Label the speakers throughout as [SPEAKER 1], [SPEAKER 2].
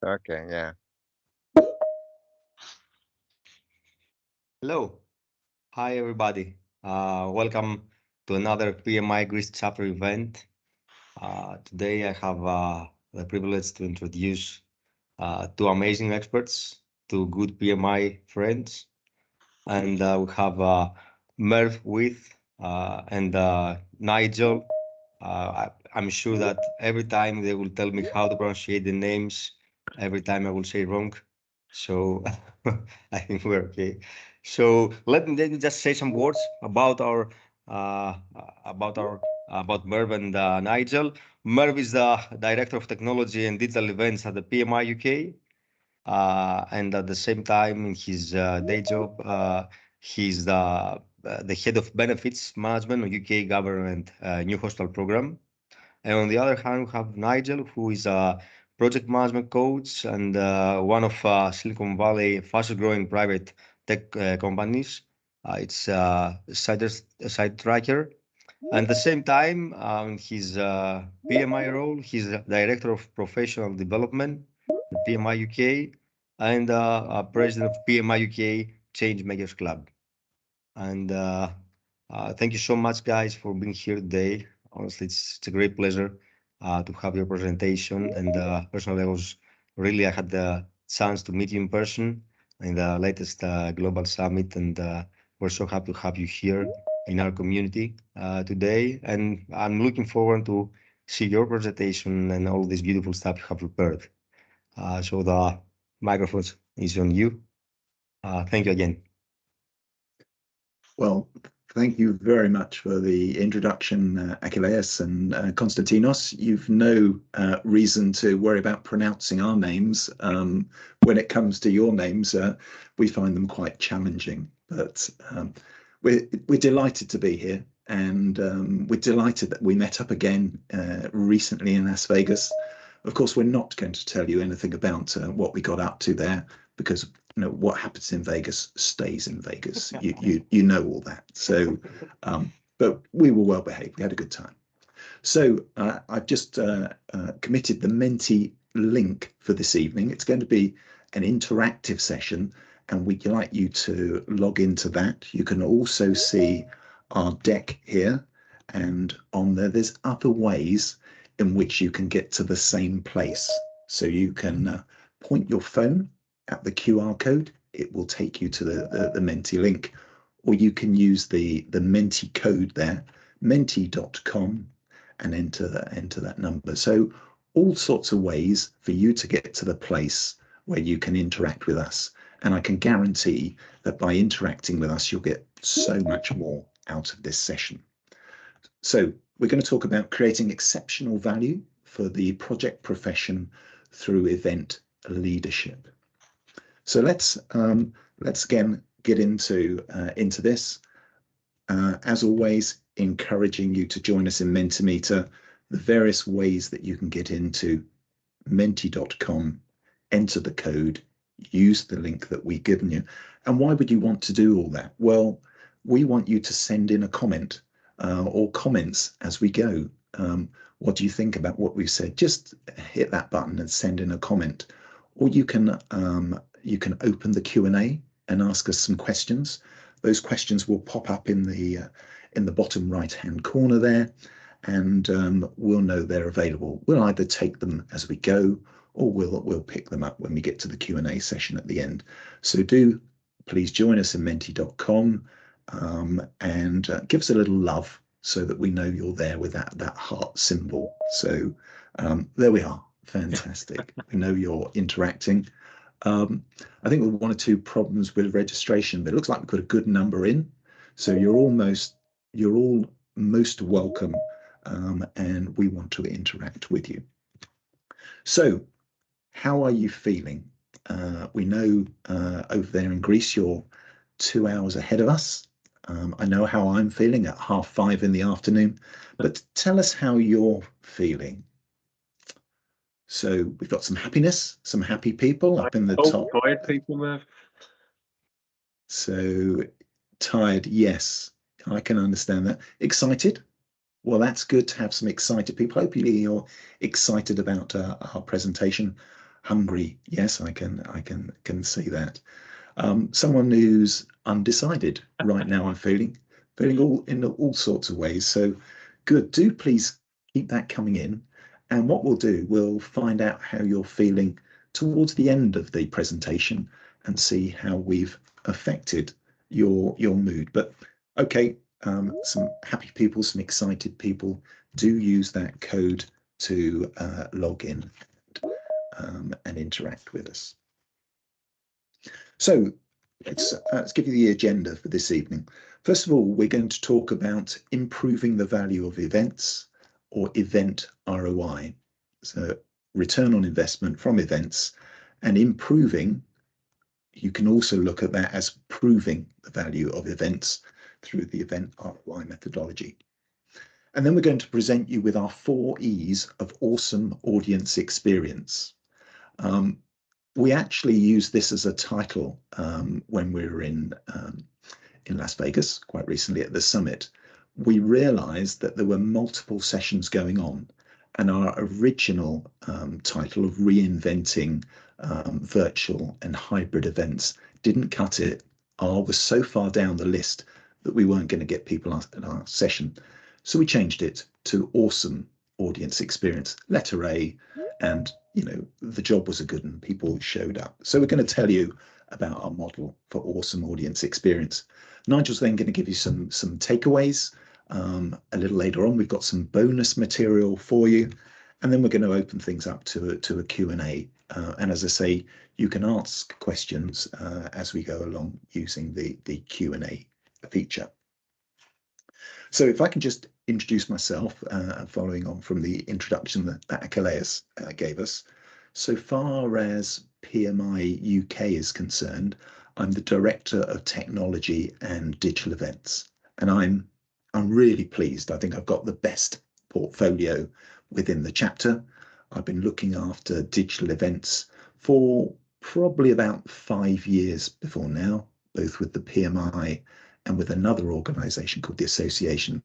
[SPEAKER 1] Okay, yeah.
[SPEAKER 2] Hello. Hi, everybody. Welcome to another PMI Greece chapter event. Today, I have the privilege to introduce two amazing experts, two good PMI friends, and we have Merv with and Nigel. I'm sure that every time they will tell me how to pronounce the names, every time I will say wrong. So I think we're okay. So let me just say some words uh, about Merv and Nigel. Merv is the director of technology and digital events at the PMI UK, and at the same time, in his day job, he's the head of benefits management of UK government new hostel program. And on the other hand, we have Nigel, who is a project management coach and one of Silicon Valley fastest growing private tech companies. It's side tracker. And at the same time, his PMI role, he's the director of professional development at PMI UK and president of PMI UK Change Makers Club. And thank you so much, guys, for being here today. Honestly, it's a great pleasure to have your presentation. And personally, I had the chance to meet you in person in the latest Global Summit. And we're so happy to have you here in our community today. And I'm looking forward to see your presentation and all this beautiful stuff you have prepared. So the microphone is on you. Thank you again.
[SPEAKER 3] Well, thank you very much for the introduction, Achilleus and Konstantinos. You've no reason to worry about pronouncing our names. When it comes to your names, we find them quite challenging. But we're delighted to be here, and we're delighted that we met up again recently in Las Vegas. Of course, we're not going to tell you anything about what we got up to there, because what happens in Vegas stays in Vegas. You know all that. So, but we were well behaved. We had a good time. So I've just committed the Menti link for this evening. It's going to be an interactive session, and we'd like you to log into that. You can also see our deck here, and on there's other ways in which you can get to the same place. So you can point your phone at the QR code. It will take you to the Menti link, or you can use the Menti code there, menti.com, and enter that number. So all sorts of ways for you to get to the place where you can interact with us. And I can guarantee that by interacting with us, you'll get so much more out of this session. So we're going to talk about creating exceptional value for the project profession through event leadership. So let's again get into this. As always, encouraging you to join us in Mentimeter, the various ways that you can get into menti.com, enter the code, use the link that we've given you. And why would you want to do all that? Well, we want you to send in a comment or comments as we go. What do you think about what we've said? Just hit that button and send in a comment. Or you can open the Q&A and ask us some questions. Those questions will pop up in the bottom right-hand corner there, and we'll know they're available. We'll either take them as we go, or we'll pick them up when we get to the Q&A session at the end. So do please join us in menti.com and give us a little love so that we know you're there with that heart symbol. So there we are. Fantastic. We know you're interacting. I think there were one or two problems with registration, but it looks like we've got a good number in. So you're all most welcome, and we want to interact with you. So how are you feeling? We know over there in Greece, you're 2 hours ahead of us. I know how I'm feeling at 5:30 in the afternoon, but tell us how you're feeling. So we've got some happiness, some happy people up in the top.
[SPEAKER 4] Tired people there.
[SPEAKER 3] So tired, yes, I can understand that. Excited? Well, that's good to have some excited people. Hopefully you're excited about our presentation. Hungry, yes, I can see that. Someone who's undecided right now, I'm feeling all in all sorts of ways. So good. Do please keep that coming in. And what we'll do, we'll find out how you're feeling towards the end of the presentation and see how we've affected your mood. But okay, some happy people, some excited people, do use that code to log in and interact with us. So let's give you the agenda for this evening. First of all, we're going to talk about improving the value of events, or event ROI. So return on investment from events, and improving, you can also look at that as proving the value of events through the event ROI methodology. And then we're going to present you with our 4 E's of awesome audience experience. We actually used this as a title when we were in Las Vegas quite recently at the summit. We realized that there were multiple sessions going on, and our original title of reinventing virtual and hybrid events didn't cut it. R was so far down the list that we weren't going to get people at our session. So we changed it to awesome audience experience, letter A, and the job was a good one. People showed up. So we're going to tell you about our model for awesome audience experience. Nigel's then going to give you some takeaways. A little later on, we've got some bonus material for you, and then we're going to open things up to a Q&A. And as I say, you can ask questions as we go along using the Q&A feature. So if I can just introduce myself, following on from the introduction that Achilles gave us. So far as PMI UK is concerned, I'm the Director of Technology and Digital Events, and I'm really pleased. I think I've got the best portfolio within the chapter. I've been looking after digital events for probably about 5 years before now, both with the PMI and with another organisation called the Association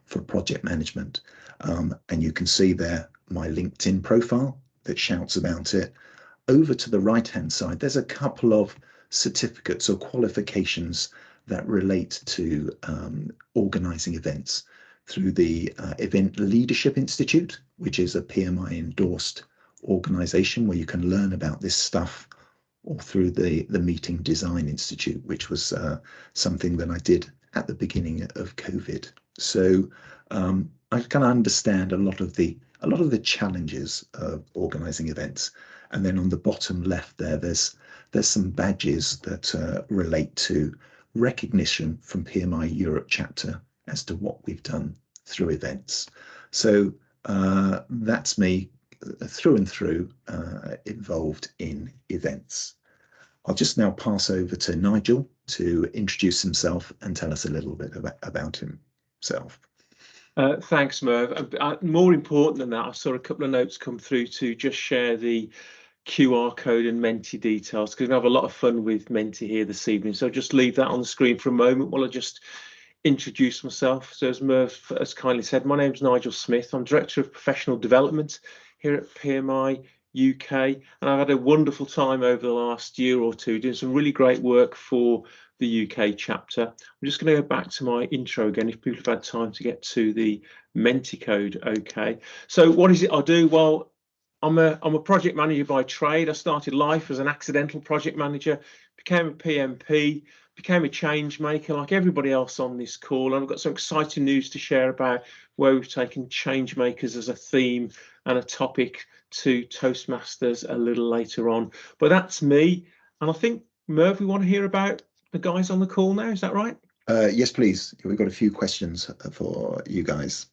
[SPEAKER 3] for Project Management. And you can see there my LinkedIn profile that shouts about it. Over to the right-hand side, there's a couple of certificates or qualifications that relate to organising events through the Event Leadership Institute, which is a PMI endorsed organisation where you can learn about this stuff, or through the Meeting Design Institute, which was something that I did at the beginning of COVID. So I kind of understand a lot of the challenges of organising events. And then on the bottom left there's some badges that relate to recognition from PMI Europe chapter as to what we've done through events. So that's me through and through involved in events. I'll just now pass over to Nigel to introduce himself and tell us a little bit about himself.
[SPEAKER 1] Thanks, Merv. More important than that, I saw a couple of notes come through to just share the QR code and Menti details, because we have a lot of fun with Menti here this evening. So just leave that on the screen for a moment while I just introduce myself. So as Merv has kindly said, my name's Nigel Smith. I'm Director of Professional Development here at PMI UK, and I've had a wonderful time over the last year or two doing some really great work for the UK chapter. I'm just going to go back to my intro again if people have had time to get to the Menti code. Okay, so what is it I do? Well, I'm a project manager by trade. I started life as an accidental project manager, became a PMP, became a change maker like everybody else on this call, and I've got some exciting news to share about where we've taken change makers as a theme and a topic to Toastmasters a little later on. But that's me, and I think, Merv, we want to hear about the guys on the call now, is that right?
[SPEAKER 3] Yes, please. We've got a few questions for you guys.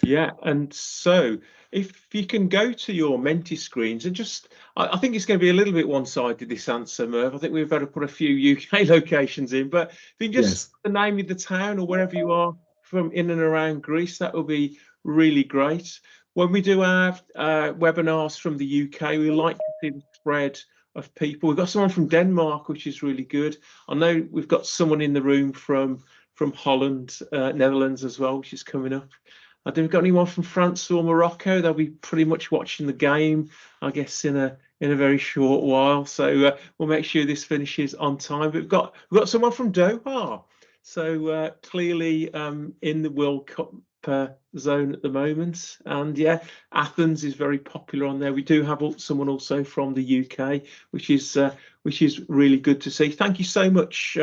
[SPEAKER 1] Yeah, and so if you can go to your Menti screens and just, I think it's going to be a little bit one-sided, this answer, Merv. I think we've got to put a few UK locations in, but if you can just the name of the town or wherever you are from in and around Greece, that would be really great. When we do our webinars from the UK, we like to see the spread of people. We've got someone from Denmark, which is really good. I know we've got someone in the room from Holland, Netherlands as well, which is coming up. I don't know if we've got anyone from France or Morocco. They'll be pretty much watching the game, I guess, in a very short while. So we'll make sure this finishes on time. But we've got someone from Doha. So clearly in the World Cup zone at the moment. And yeah, Athens is very popular on there. We do have someone also from the UK, which is really good to see. Thank you so much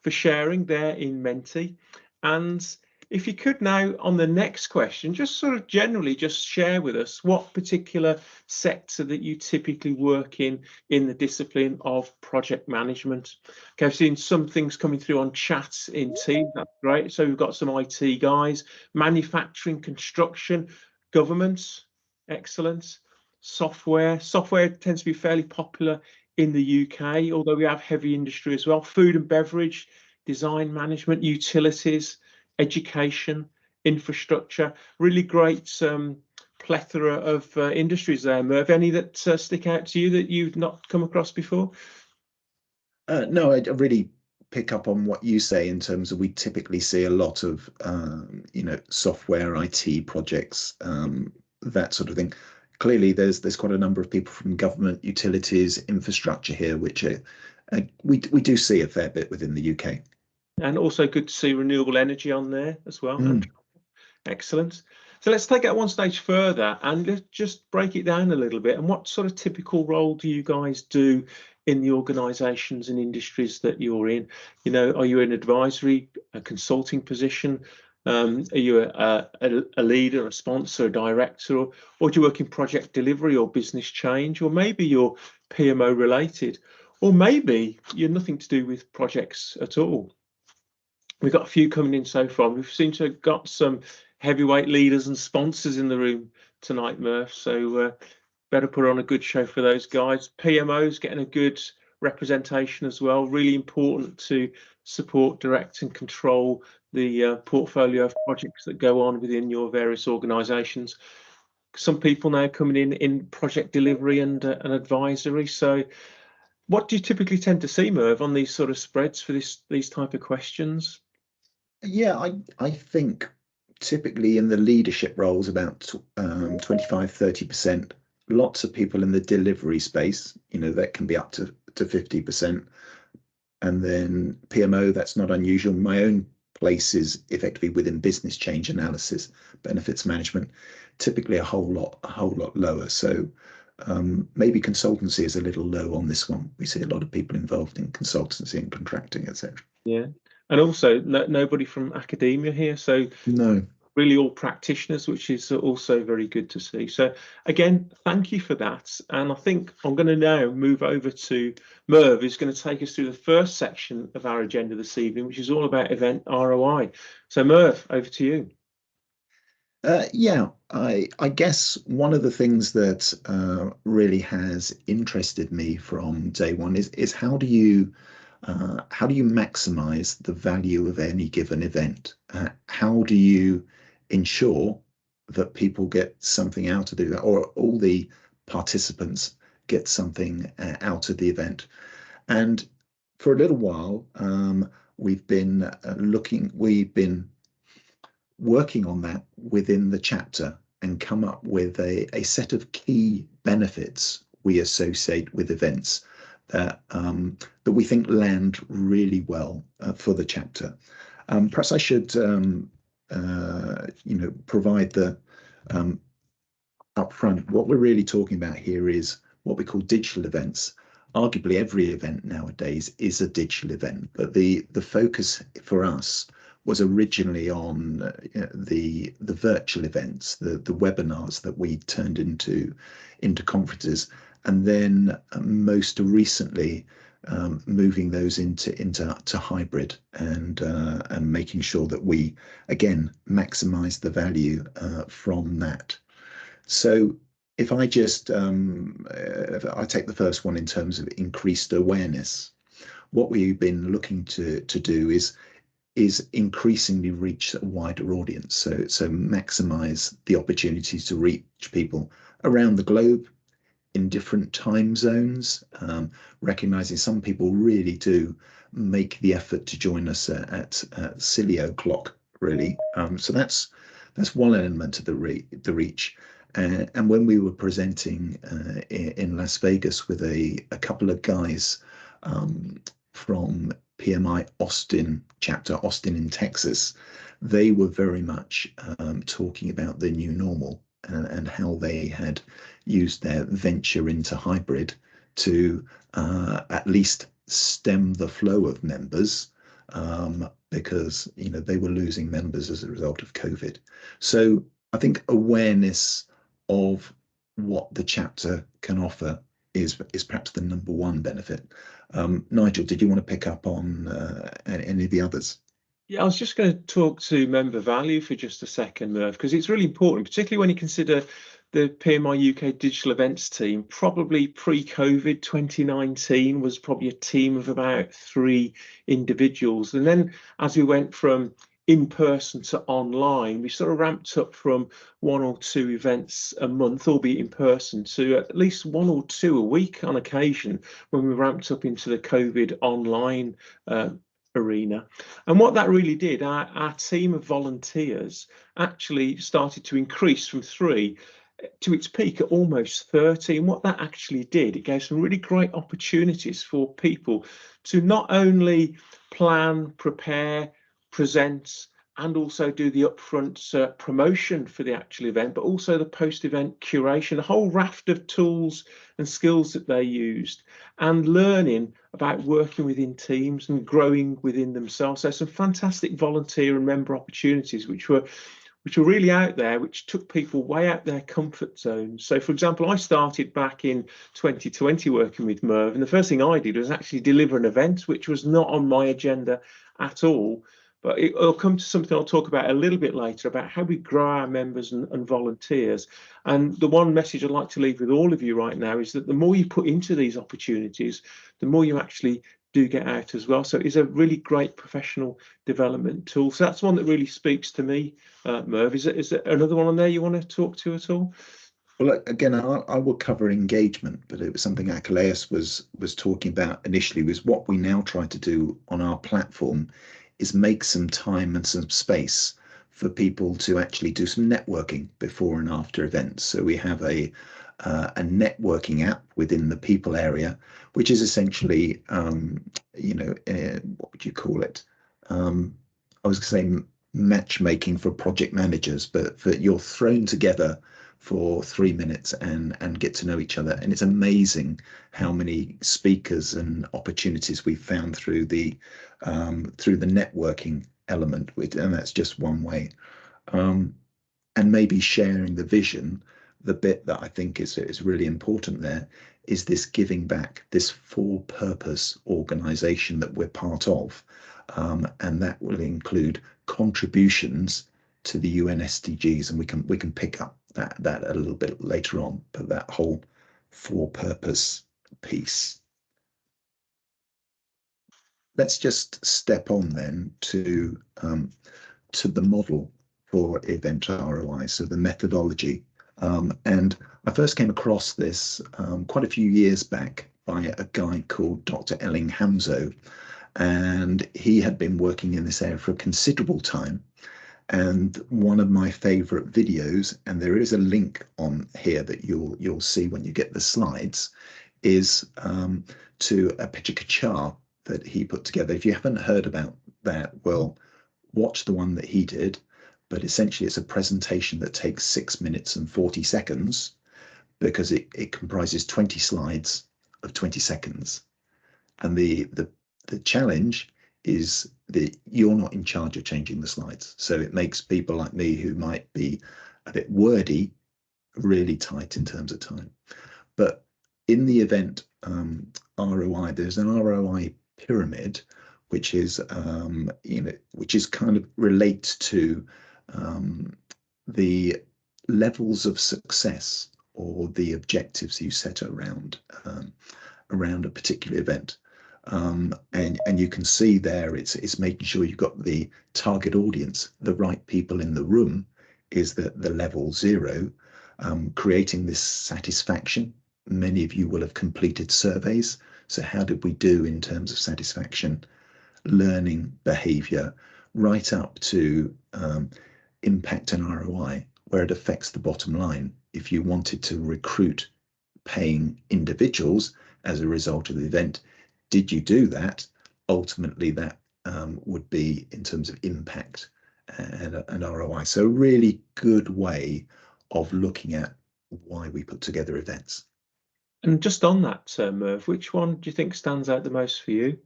[SPEAKER 1] for sharing there in Menti. And if you could now, on the next question, just sort of generally just share with us what particular sector that you typically work in the discipline of project management. Okay, I've seen some things coming through on chat in Teams. That's great. So we've got some IT guys, manufacturing, construction, government, excellent. Software tends to be fairly popular in the UK, although we have heavy industry as well. Food and beverage, design management, utilities, education, infrastructure, really great plethora of industries there. Merv, any that stick out to you that you've not come across before?
[SPEAKER 3] No, I really pick up on what you say in terms of we typically see a lot of software IT projects, that sort of thing. Clearly there's quite a number of people from government, utilities, infrastructure here, which we do see a fair bit within the UK.
[SPEAKER 1] And also good to see renewable energy on there as well. Excellent. So let's take it one stage further and let's just break it down a little bit. And what sort of typical role do you guys do in the organisations and industries that you're in? You know, are you an advisory, a consulting position? Are you a leader, a sponsor, a director, or do you work in project delivery or business change? Or maybe you're PMO related, or maybe you're nothing to do with projects at all. We've got a few coming in so far. We've seemed to have got some heavyweight leaders and sponsors in the room tonight, Murph. So better put on a good show for those guys. PMOs getting a good representation as well. Really important to support, direct and control the portfolio of projects that go on within your various organisations. Some people now coming in project delivery and advisory. So what do you typically tend to see, Merv, on these sort of spreads for these type of questions?
[SPEAKER 3] Yeah, I think typically in the leadership roles about 25-30%. Lots of people in the delivery space, that can be up to 50%. And then PMO, that's not unusual. My own place is effectively within business change analysis, benefits management, typically a whole lot lower. So maybe consultancy is a little low on this one. We see a lot of people involved in consultancy and contracting, etc.
[SPEAKER 1] Yeah, and also nobody from academia here, so
[SPEAKER 3] no,
[SPEAKER 1] really all practitioners, which is also very good to see. So again, thank you for that. And I think I'm going to now move over to Merv, who's going to take us through the first section of our agenda this evening, which is all about event ROI. So Merv, over to you.
[SPEAKER 3] Yeah, I guess one of the things that really has interested me from day one is how do you maximize the value of any given event? How do you ensure that people get something out of it, or all the participants get something out of the event? And for a little while, we've been working on that within the chapter and come up with a set of key benefits we associate with events that we think land really well for the chapter. Perhaps I should provide the upfront. What we're really talking about here is what we call digital events. Arguably every event nowadays is a digital event, but the focus for us was originally on the virtual events, the webinars that we turned into conferences, and then most recently moving those into hybrid and making sure that we again maximize the value from that. So if I just if I take the first one in terms of increased awareness, what we've been looking to do is increasingly reach a wider audience. So maximize the opportunities to reach people around the globe in different time zones, recognizing some people really do make the effort to join us at silly o'clock, really. So that's That's one element of the reach. And when we were presenting in Las Vegas with a couple of guys from PMI Austin chapter, Austin in Texas, they were very much talking about the new normal and how they had used their venture into hybrid to at least stem the flow of members, because they were losing members as a result of COVID. So I think awareness of what the chapter can offer is perhaps the number one benefit. Nigel, did you want to pick up on any of the others?
[SPEAKER 1] Yeah, I was just going to talk to member value for just a second, Merv, because it's really important, particularly when you consider the PMI UK digital events team. Probably pre-COVID 2019 was probably a team of about 3 individuals. And then as we went from in-person to online, we sort of ramped up from 1 or 2 events a month, albeit in person, to at least 1 or 2 a week on occasion when we ramped up into the COVID online arena. And what that really did, our team of volunteers actually started to increase from 3 to its peak at almost 30. And what that actually did, it gave some really great opportunities for people to not only plan, prepare, present, and also do the upfront promotion for the actual event, but also the post-event curation, a whole raft of tools and skills that they used, and learning about working within teams and growing within themselves. So some fantastic volunteer and member opportunities which were really out there, which took people way out their comfort zones. So, for example, I started back in 2020 working with Merv, and the first thing I did was actually deliver an event, which was not on my agenda at all. But it'll come to something I'll talk about a little bit later about how we grow our members and volunteers. And the one message I'd like to leave with all of you right now is that the more you put into these opportunities, the more you actually do get out as well. So it's a really great professional development tool. So that's one that really speaks to me, Merv. Is there another one on there you want to talk to at all?
[SPEAKER 3] Well, again, I will cover engagement, but it was something Achilles was talking about initially, was what we now try to do on our platform is make some time and some space for people to actually do some networking before and after events. So we have a networking app within the people area, which is essentially, what would you call it? I was going to say matchmaking for project managers, but you're thrown together for 3 minutes and get to know each other. And it's amazing how many speakers and opportunities we've found through the networking element, and that's just one way. And maybe sharing the vision. The bit that I think is really important there is this giving back, this for purpose organization that we're part of, and that will include contributions to the UN SDGs, and we can pick up that a little bit later on, but that whole for purpose piece. Let's just step on then to the model for event ROI, so the methodology. And I first came across this quite a few years back by a guy called Dr. Elling Hamzo, and he had been working in this area for a considerable time. And one of my favorite videos, and there is a link on here that you'll see when you get the slides, is to a picture that he put together. If you haven't heard about that, well, watch the one that he did. But essentially it's a presentation that takes 6 minutes and 40 seconds because it comprises 20 slides of 20 seconds. And the challenge is that you're not in charge of changing the slides. So it makes people like me who might be a bit wordy really tight in terms of time. But in the event ROI, there's an ROI pyramid, which is which is kind of relates to the levels of success or the objectives you set around a particular event. And you can see there it's making sure you've got the target audience, the right people in the room is the level 0, creating this satisfaction. Many of you will have completed surveys. So how did we do in terms of satisfaction, learning behavior, right up to impact and ROI, where it affects the bottom line. If you wanted to recruit paying individuals as a result of the event, did you do that? Ultimately, that would be in terms of impact and ROI. So a really good way of looking at why we put together events.
[SPEAKER 1] And just on that, Merv, which one do you think stands out the most for you?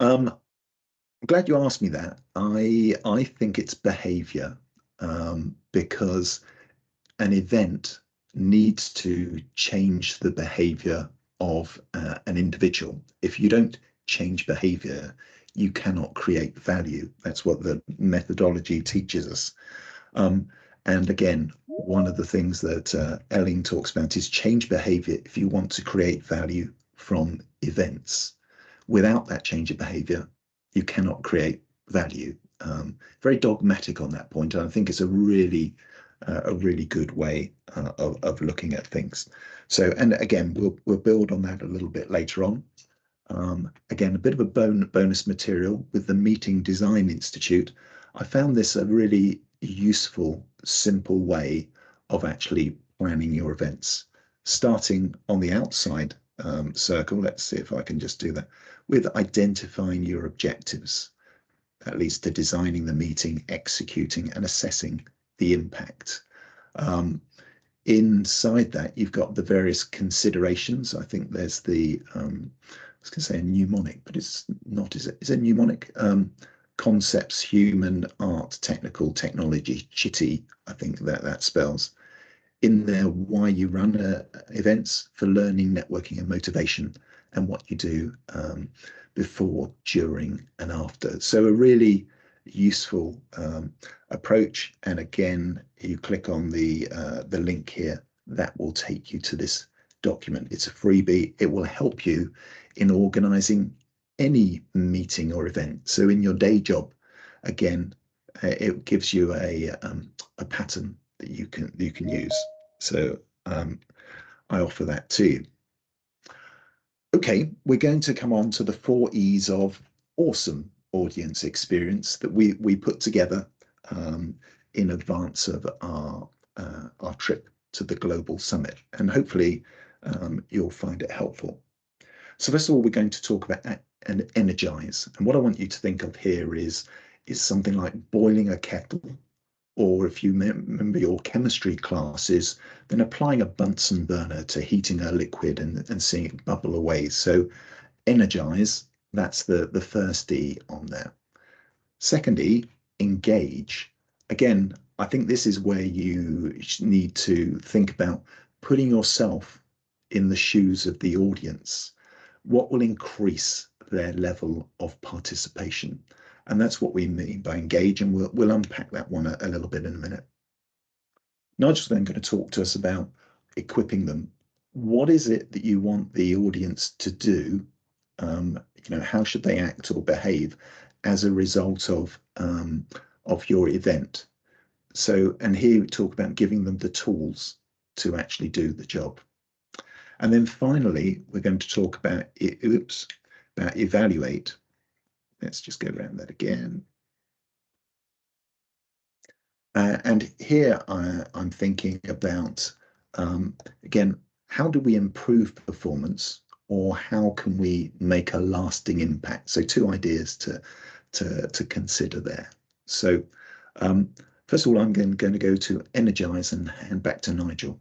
[SPEAKER 3] I'm glad you asked me that. I think it's behavior, because an event needs to change the behavior of an individual. If you don't change behavior, you cannot create value. That's what the methodology teaches us. And again, one of the things that Elling talks about is change behavior if you want to create value from events. Without that change of behavior, you cannot create value. Very dogmatic on that point, and I think it's a really good way of looking at things. So, and again, we'll build on that a little bit later on. Again, a bit of a bonus material with the Meeting Design Institute. I found this a really useful, simple way of actually planning your events. Starting on the outside circle, let's see if I can just do that, with identifying your objectives. That leads to designing the meeting, executing and assessing the impact. Inside that, you've got the various considerations. I think there's the, I was going to say a mnemonic, but it's not, is it? Is it a mnemonic? Concepts, human, art, technical, technology, chitty, I think that spells. In there, why you run events for learning, networking and motivation, and what you do before, during and after. So a really useful approach. And again, you click on the link here, that will take you to this document. It's a freebie. It will help you in organizing any meeting or event. So in your day job, again, it gives you a pattern that you can use. So I offer that to you. Okay, we're going to come on to the 4 E's of awesome audience experience that we put together in advance of our trip to the Global Summit, and hopefully you'll find it helpful. So first of all, we're going to talk about and energize, and what I want you to think of here is something like boiling a kettle, or if you remember your chemistry classes, then applying a Bunsen burner to heating a liquid and seeing it bubble away. So energize, that's the first E on there. Second E, engage. Again, I think this is where you need to think about putting yourself in the shoes of the audience. What will increase their level of participation? And that's what we mean by engage, and we'll unpack that one a little bit in a minute. Nigel's then going to talk to us about equipping them. What is it that you want the audience to do? How should they act or behave as a result of your event? So, and here we talk about giving them the tools to actually do the job. And then finally, we're going to talk about evaluate. Let's just go around that again. And here I'm thinking about, again, how do we improve performance, or how can we make a lasting impact? So 2 ideas to consider there. So first of all, I'm going to go to energize and hand back to Nigel.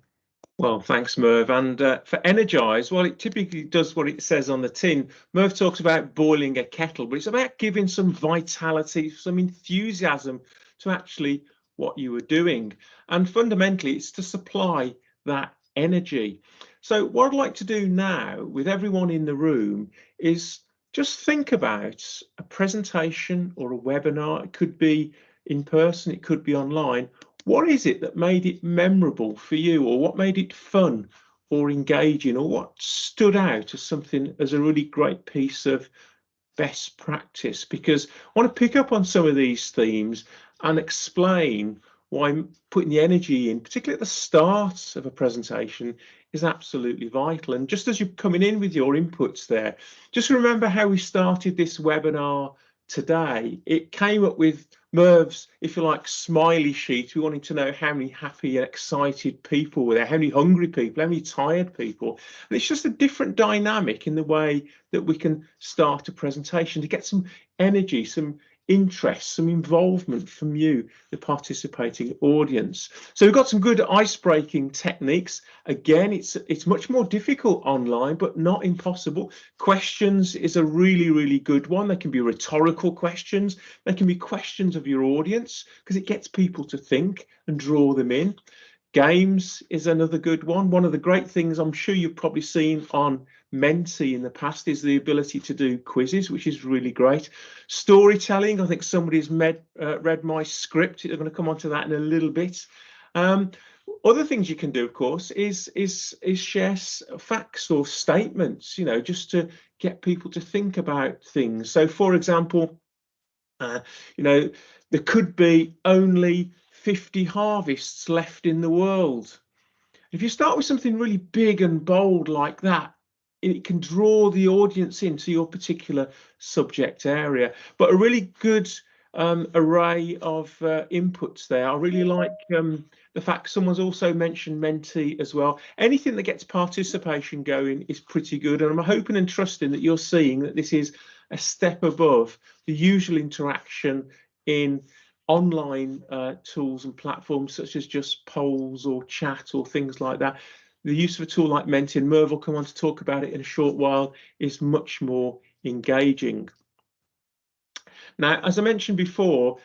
[SPEAKER 1] Well, thanks, Merv. And for energize, well, it typically does what it says on the tin. Merv talks about boiling a kettle, but it's about giving some vitality, some enthusiasm to actually what you were doing. And fundamentally, it's to supply that energy. So what I'd like to do now with everyone in the room is just think about a presentation or a webinar. It could be in person, it could be online. What is it that made it memorable for you, or what made it fun or engaging, or what stood out as something, as a really great piece of best practice? Because I want to pick up on some of these themes and explain why putting the energy in, particularly at the start of a presentation, is absolutely vital. And just as you're coming in with your inputs there, just remember how we started this webinar today. It came up with Merv's, if you like, smiley sheet. We wanted to know how many happy and excited people were there, how many hungry people, how many tired people. And it's just a different dynamic in the way that we can start a presentation to get some energy, some interest, some involvement from you, the participating audience. So we've got some good ice-breaking techniques. Again, it's much more difficult online, but not impossible. Questions is a really, really good one. They can be rhetorical questions. They can be questions of your audience because it gets people to think and draw them in. Games is another good one. One of the great things I'm sure you've probably seen on Menti in the past is the ability to do quizzes, which is really great. Storytelling, I think somebody's read my script. They're going to come on to that in a little bit. Other things you can do, of course, is share facts or statements, you know, just to get people to think about things. So, for example, you know, there could be only 50 harvests left in the world. If you start with something really big and bold like that, it can draw the audience into your particular subject area. But a really good array of inputs there. I really like the fact someone's also mentioned Menti as well. Anything that gets participation going is pretty good. And I'm hoping and trusting that you're seeing that this is a step above the usual interaction in online tools and platforms such as just polls or chat or things like that. The use of a tool like Menti, and Merv will come on to talk about it in a short while, is much more engaging. Now, as I mentioned before,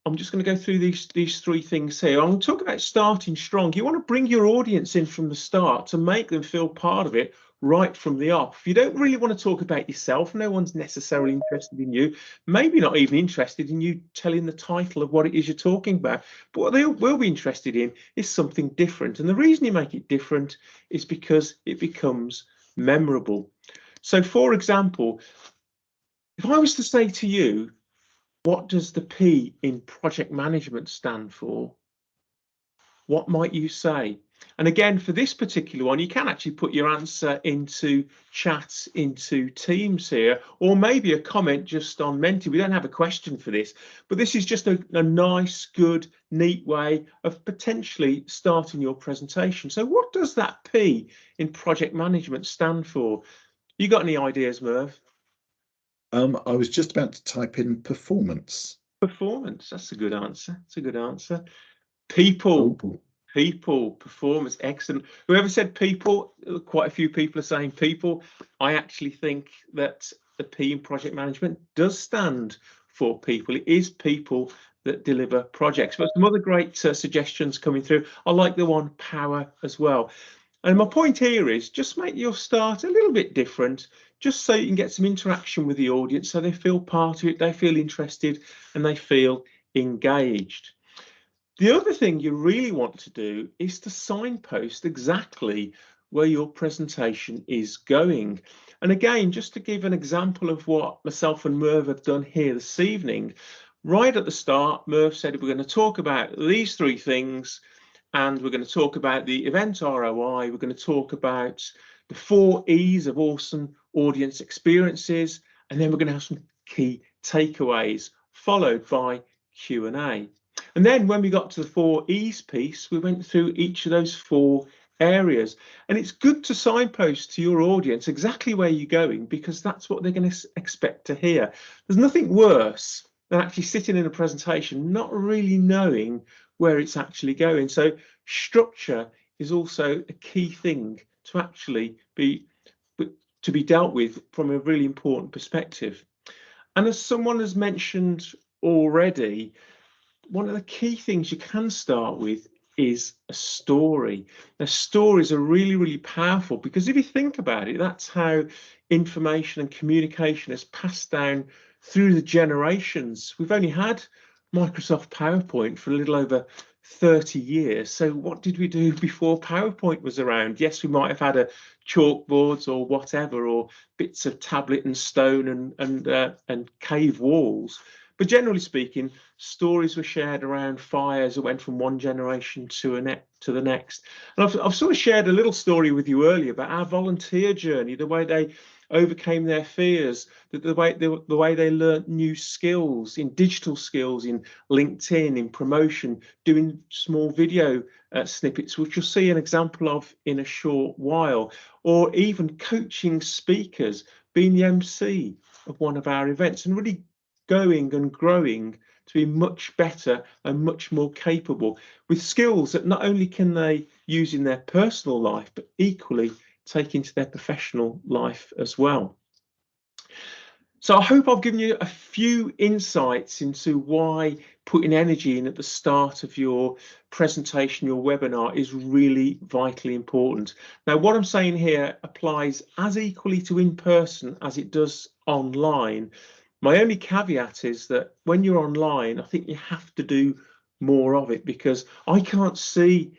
[SPEAKER 1] I'm just going to go through these three things here. I'm going to talk about starting strong. You want to bring your audience in from the start to make them feel part of it right from the off. You don't really want to talk about yourself. No one's necessarily interested in you, maybe not even interested in you telling the title of what it is you're talking about. But what they will be interested in is something different. And the reason you make it different is because it becomes memorable. So, for example, if I was to say to you, what does the P in project management stand for? What might you say? And again, for this particular one, you can actually put your answer into chats, into Teams here, or maybe a comment just on Menti. We don't have a question for this, but this is just a nice, good, neat way of potentially starting your presentation. So what does that P in project management stand for? You got any ideas, Merv?
[SPEAKER 3] I was just about to type in performance.
[SPEAKER 1] Performance, that's a good answer. It's a good answer. People.
[SPEAKER 3] Oh.
[SPEAKER 1] People, performance, excellent. Whoever said people, quite a few people are saying people. I actually think that the P in project management does stand for people. It is people that deliver projects. But some other great suggestions coming through. I like the one power as well. And my point here is just make your start a little bit different, just so you can get some interaction with the audience, so they feel part of it, they feel interested, and they feel engaged. The other thing you really want to do is to signpost exactly where your presentation is going. And again, just to give an example of what myself and Merv have done here this evening, right at the start, Merv said we're going to talk about these three things, and we're going to talk about the event ROI, we're going to talk about the 4 E's of awesome audience experiences, and then we're going to have some key takeaways, followed by Q&A. And then when we got to the 4 E's piece, we went through each of those 4 areas. And it's good to signpost to your audience exactly where you're going, because that's what they're going to expect to hear. There's nothing worse than actually sitting in a presentation not really knowing where it's actually going. So structure is also a key thing to actually be dealt with from a really important perspective. And as someone has mentioned already, one of the key things you can start with is a story. Now, stories are really, really powerful, because if you think about it, that's how information and communication is passed down through the generations. We've only had Microsoft PowerPoint for a little over 30 years. So what did we do before PowerPoint was around? Yes, we might have had a chalkboards or whatever, or bits of tablet and stone and cave walls. But generally speaking, stories were shared around fires that went from one generation to the next. And I've sort of shared a little story with you earlier about our volunteer journey, the way they overcame their fears, that the way they learnt new skills, in digital skills, in LinkedIn, in promotion, doing small video snippets, which you'll see an example of in a short while, or even coaching speakers, being the MC of one of our events, and really going and growing to be much better and much more capable with skills that not only can they use in their personal life, but equally take into their professional life as well. So I hope I've given you a few insights into why putting energy in at the start of your presentation, your webinar, is really vitally important. Now, what I'm saying here applies as equally to in-person as it does online. My only caveat is that when you're online, I think you have to do more of it, because I can't see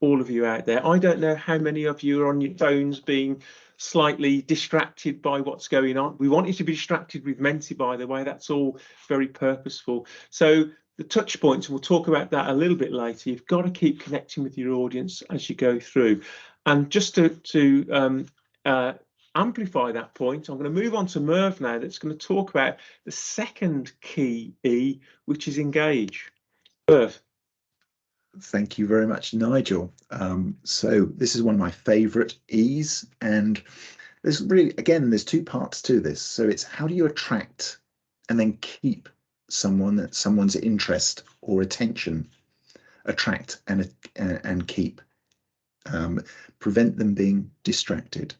[SPEAKER 1] all of you out there. I don't know how many of you are on your phones being slightly distracted by what's going on. We want you to be distracted with Menti, by the way. That's all very purposeful. So the touch points, we'll talk about that a little bit later. You've got to keep connecting with your audience as you go through. And just to amplify that point, I'm going to move on to Merv now, that's going to talk about the second key E, which is engage. Merv.
[SPEAKER 3] Thank you very much, Nigel. So this is one of my favorite E's, and there's really, again, there's two parts to this. So it's how do you attract and then keep someone's interest or attention, attract and keep, prevent them being distracted.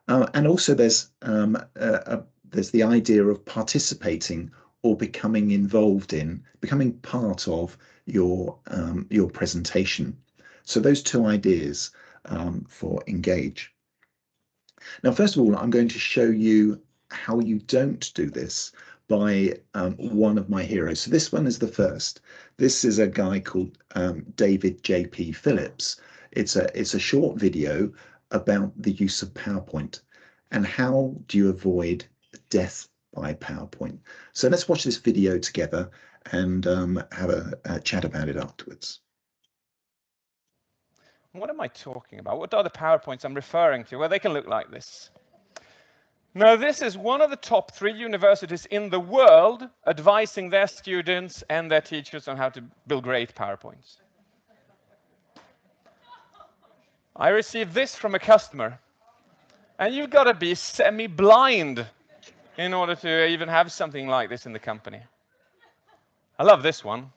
[SPEAKER 3] And also there's the idea of participating or becoming involved in, becoming part of your presentation. So those two ideas for engage. Now, first of all, I'm going to show you how you don't do this by one of my heroes. So this one is the first. This is a guy called David J.P. Phillips. It's a short video about the use of PowerPoint and how do you avoid death by PowerPoint. So let's watch this video together and have a chat about it afterwards.
[SPEAKER 4] What am I talking about? What are the PowerPoints I'm referring to? Well, they can look like this. Now, this is one of the top 3 universities in the world advising their students and their teachers on how to build great PowerPoints. I received this from a customer, and you've got to be semi-blind in order to even have something like this in the company. I love this one.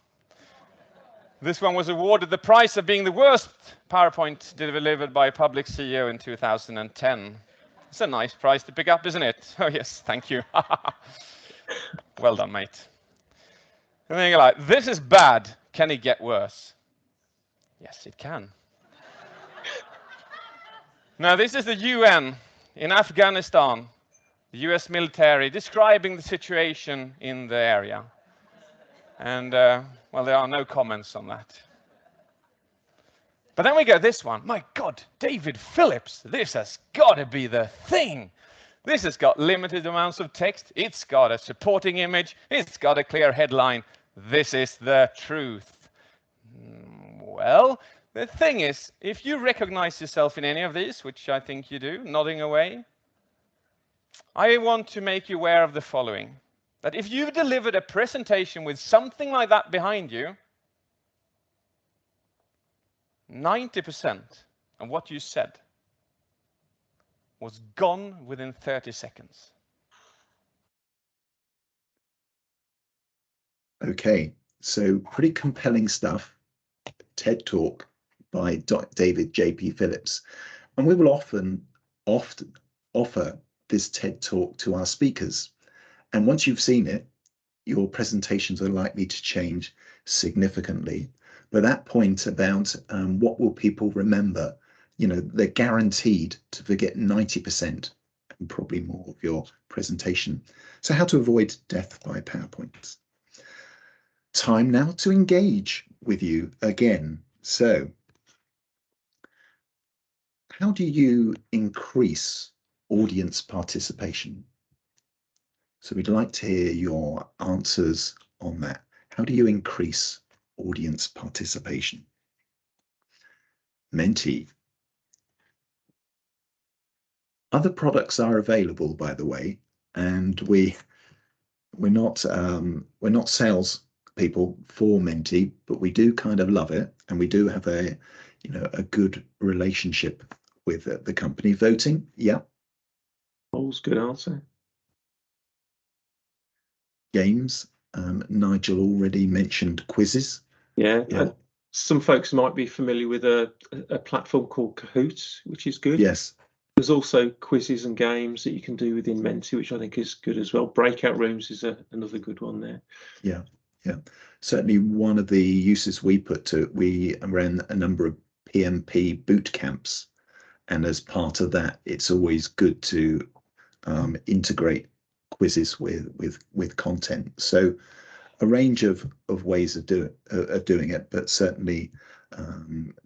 [SPEAKER 4] This one was awarded the prize of being the worst PowerPoint delivered by a public CEO in 2010. It's a nice prize to pick up, isn't it? Oh, yes, thank you. Well done, mate. And then you're like, this is bad. Can it get worse? Yes, it can. Now, this is the UN in Afghanistan, the US military, describing the situation in the area. And, well, there are no comments on that. But then we go this one. My God, David Phillips, this has got to be the thing. This has got limited amounts of text. It's got a supporting image. It's got a clear headline. This is the truth. Well, the thing is, if you recognize yourself in any of these, which I think you do, nodding away, I want to make you aware of the following. That if you've delivered a presentation with something like that behind you, 90% of what you said was gone within 30 seconds.
[SPEAKER 3] Okay, so pretty compelling stuff. TED Talk by David J.P. Phillips. And we will often offer this TED Talk to our speakers. And once you've seen it, your presentations are likely to change significantly. But that point about what will people remember, you know, they're guaranteed to forget 90% and probably more of your presentation. So how to avoid death by PowerPoints. Time now to engage with you again. So how do you increase audience participation? So we'd like to hear your answers on that. How do you increase audience participation? Menti. Other products are available, by the way, and we're not sales people for Menti, but we do kind of love it, and we do have a good relationship with the company. Voting, yeah.
[SPEAKER 1] Paul's good answer.
[SPEAKER 3] Games, Nigel already mentioned quizzes.
[SPEAKER 1] Yeah.
[SPEAKER 3] Yeah.
[SPEAKER 1] Some folks might be familiar with a platform called Kahoot, which is good.
[SPEAKER 3] Yes.
[SPEAKER 1] There's also quizzes and games that you can do within Menti, which I think is good as well. Breakout rooms is another good one there.
[SPEAKER 3] Yeah, yeah. Certainly one of the uses we ran a number of PMP boot camps, and as part of that, it's always good to integrate quizzes with content. So a range of ways of doing it, but certainly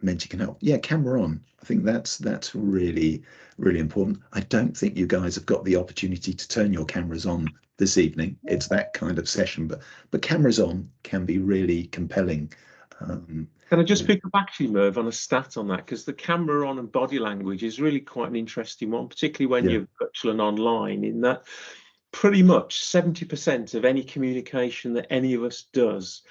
[SPEAKER 3] Menti can help. Yeah, camera on. I think that's really important. I don't think you guys have got the opportunity to turn your cameras on this evening. It's that kind of session, but cameras on can be really compelling.
[SPEAKER 1] Can I just pick up actually, Merv, on a stat on that? Because the camera on and body language is really quite an interesting one, particularly when you're virtual and online, in that pretty much 70% of any communication that any of us does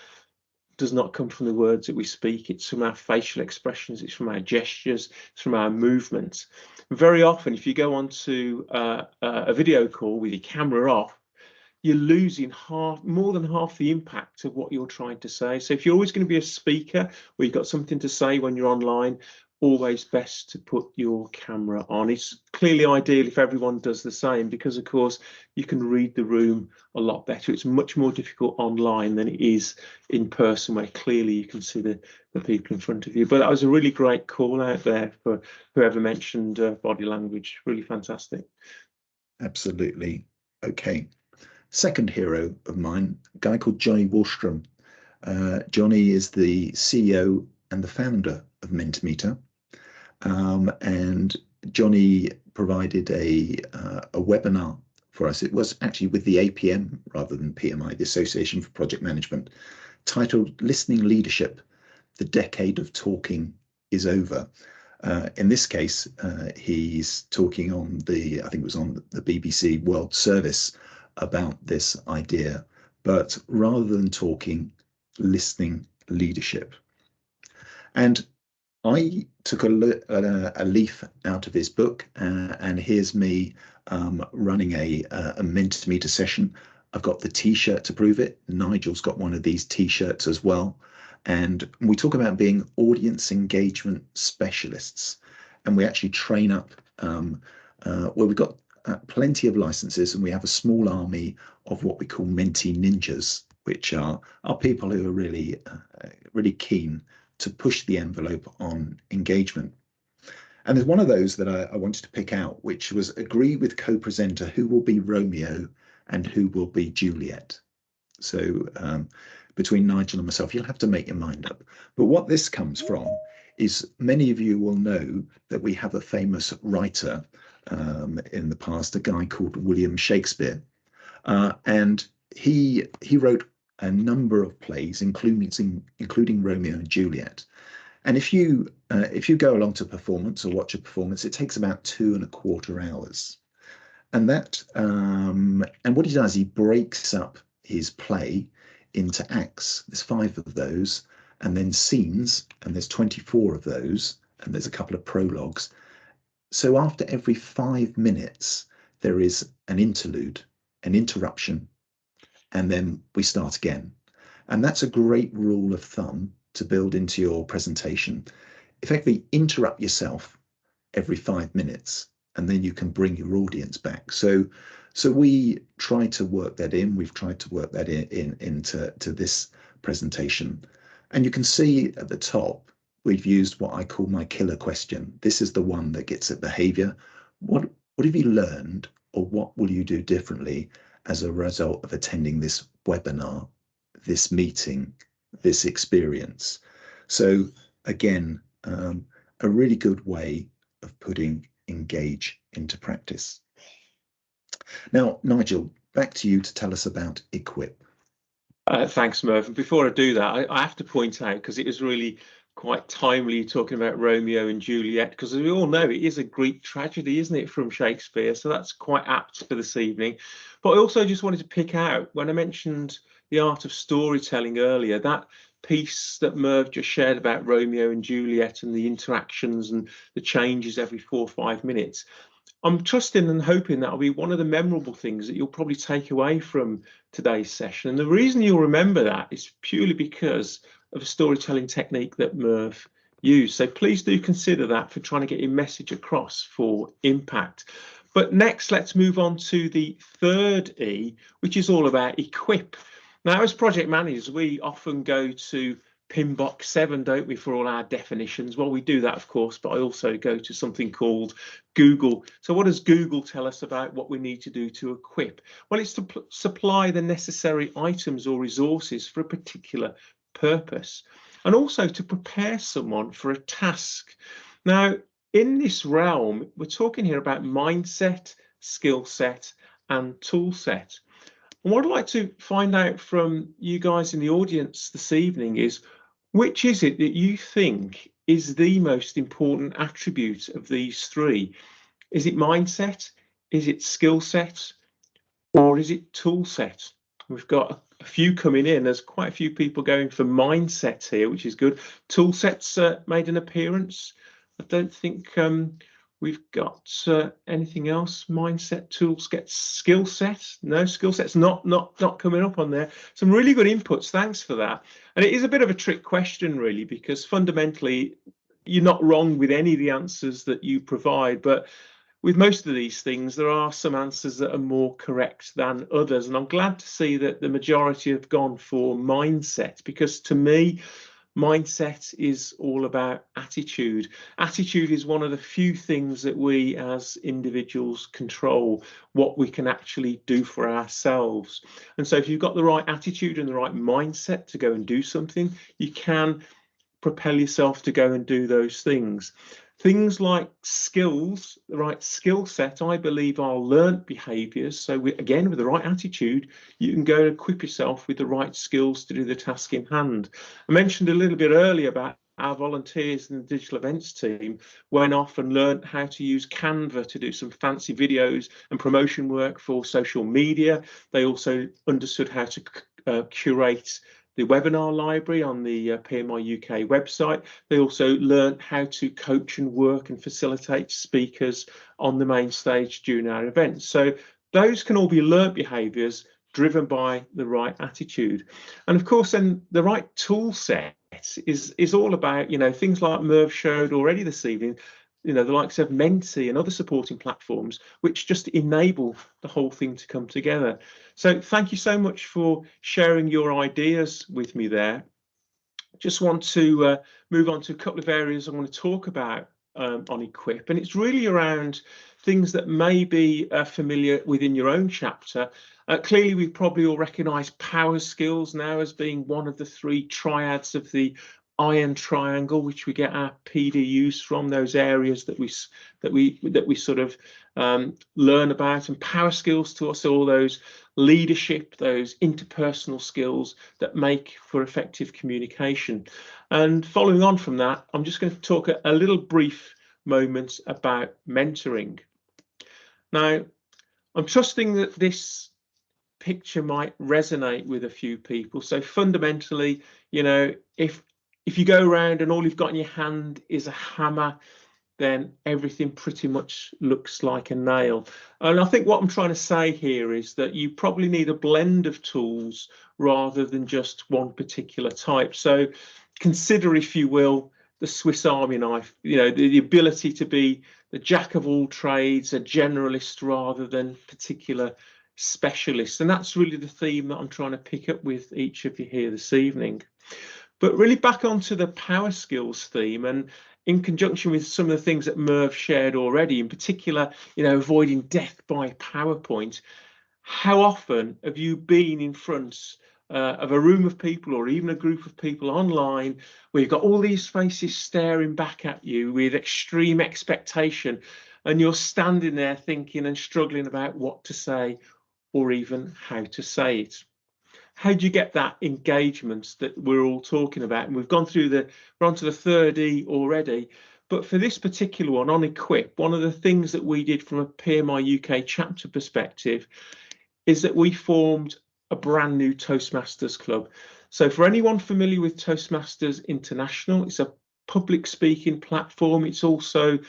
[SPEAKER 1] not come from the words that we speak. It's from our facial expressions, it's from our gestures, it's from our movements. Very often, if you go onto a video call with your camera off, you're losing more than half the impact of what you're trying to say. So if you're always going to be a speaker or you've got something to say when you're online, always best to put your camera on. It's clearly ideal if everyone does the same, because of course you can read the room a lot better. It's much more difficult online than it is in person, where clearly you can see the people in front of you. But that was a really great call out there for whoever mentioned body language. Really fantastic.
[SPEAKER 3] Absolutely. Okay. Second hero of mine, a guy called Johnny Wallstrom. Johnny is the CEO and the founder of Mentimeter. And Johnny provided a webinar for us. It was actually with the APM rather than PMI, the Association for Project Management, titled Listening Leadership, The Decade of Talking is Over. In this case, he's talking on I think it was on the BBC World Service about this idea, but rather than talking, listening leadership. And I took a leaf out of his book, and here's me running a Mentimeter session. I've got the T-shirt to prove it. Nigel's got one of these T-shirts as well. And we talk about being audience engagement specialists, and we actually train up. Well, we've got plenty of licenses, and we have a small army of what we call Menti ninjas, which are people who are really keen to push the envelope on engagement. And there's one of those that I wanted to pick out, which was agree with co-presenter who will be Romeo and who will be Juliet. So between Nigel and myself, you'll have to make your mind up. But what this comes from is, many of you will know that we have a famous writer in the past, a guy called William Shakespeare. And he wrote a number of plays, including Romeo and Juliet. And if you go along to a performance or watch a performance, it takes about 2.25 hours. And that and what he does, he breaks up his play into acts. There's 5 of those, and then scenes, and there's 24 of those, and there's a couple of prologues. So after every 5 minutes, there is an interlude, an interruption, and then we start again. And that's a great rule of thumb to build into your presentation. Effectively interrupt yourself every 5 minutes, and then you can bring your audience back. So we try to work that in. We've tried to work that into this presentation. And you can see at the top, we've used what I call my killer question. This is the one that gets at behavior. What have you learned, or what will you do differently as a result of attending this webinar, this meeting, this experience? So again, a really good way of putting engage into practice. Now, Nigel, back to you to tell us about Equip.
[SPEAKER 1] Thanks, Merv. And before I do that, I have to point out, because it was really quite timely talking about Romeo and Juliet, because as we all know, it is a Greek tragedy, isn't it, from Shakespeare? So that's quite apt for this evening. But I also just wanted to pick out, when I mentioned the art of storytelling earlier, that piece that Merv just shared about Romeo and Juliet and the interactions and the changes every 4 or 5 minutes. I'm trusting and hoping that'll be one of the memorable things that you'll probably take away from today's session. And the reason you'll remember that is purely because of a storytelling technique that Merv used. So please do consider that for trying to get your message across for impact. But next, let's move on to the third E, which is all about equip. Now, as project managers, we often go to Pinbox 7, don't we, for all our definitions? Well, we do that, of course, but I also go to something called Google. So what does Google tell us about what we need to do to equip? Well, it's to supply the necessary items or resources for a particular purpose, and also to prepare someone for a task. Now, in this realm, we're talking here about mindset, skill set, and tool set. And what I'd like to find out from you guys in the audience this evening is, which is it that you think is the most important attribute of these three? Is it mindset? Is it skill set? Or is it tool set? We've got a few coming in. There's quite a few people going for mindset here, which is good. Tool sets made an appearance. I don't think we've got anything else. Mindset, tools, get skill set. No, skill set's not coming up on there. Some really good inputs. Thanks for that. And it is a bit of a trick question, really, because fundamentally you're not wrong with any of the answers that you provide, but with most of these things, there are some answers that are more correct than others. And I'm glad to see that the majority have gone for mindset, because to me, mindset is all about attitude. Attitude is one of the few things that we as individuals control, what we can actually do for ourselves. And so if you've got the right attitude and the right mindset to go and do something, you can propel yourself to go and do those things. Things like skills, the right skill set, I believe, are learnt behaviours. So again, with the right attitude, you can go and equip yourself with the right skills to do the task in hand. I mentioned a little bit earlier about our volunteers in the digital events team went off and learned how to use Canva to do some fancy videos and promotion work for social media. They also understood how to curate the webinar library on the PMI UK website. They also learned how to coach and work and facilitate speakers on the main stage during our events. So those can all be learnt behaviours driven by the right attitude. And of course, then the right tool set is all about, you know, things like Merv showed already this evening, you know, the likes of Menti and other supporting platforms, which just enable the whole thing to come together. So thank you so much for sharing your ideas with me there. Just want to move on to a couple of areas I want to talk about on Equip, and it's really around things that may be familiar within your own chapter. Clearly, we probably all recognise power skills now as being one of the three triads of the iron triangle, which we get our PDUs from, those areas that we sort of learn about. And power skills to us are all those leadership, those interpersonal skills that make for effective communication. And following on from that, I'm just going to talk a little brief moment about mentoring. Now, I'm trusting that this picture might resonate with a few people. So fundamentally, you know, if you go around and all you've got in your hand is a hammer, then everything pretty much looks like a nail. And I think what I'm trying to say here is that you probably need a blend of tools rather than just one particular type. So consider, if you will, the Swiss Army knife, you know, the ability to be the jack of all trades, a generalist rather than particular specialist. And that's really the theme that I'm trying to pick up with each of you here this evening. But really back onto the power skills theme, and in conjunction with some of the things that Merv shared already, in particular, you know, avoiding death by PowerPoint. How often have you been in front of a room of people, or even a group of people online, where you've got all these faces staring back at you with extreme expectation, and you're standing there thinking and struggling about what to say or even how to say it? how do you get that engagement that we're all talking about? And we've gone through we're on to the third E already. But for this particular one, on Equip, one of the things that we did from a PMI UK chapter perspective is that we formed a brand new Toastmasters club. So for anyone familiar with Toastmasters International, it's a public speaking platform. It's also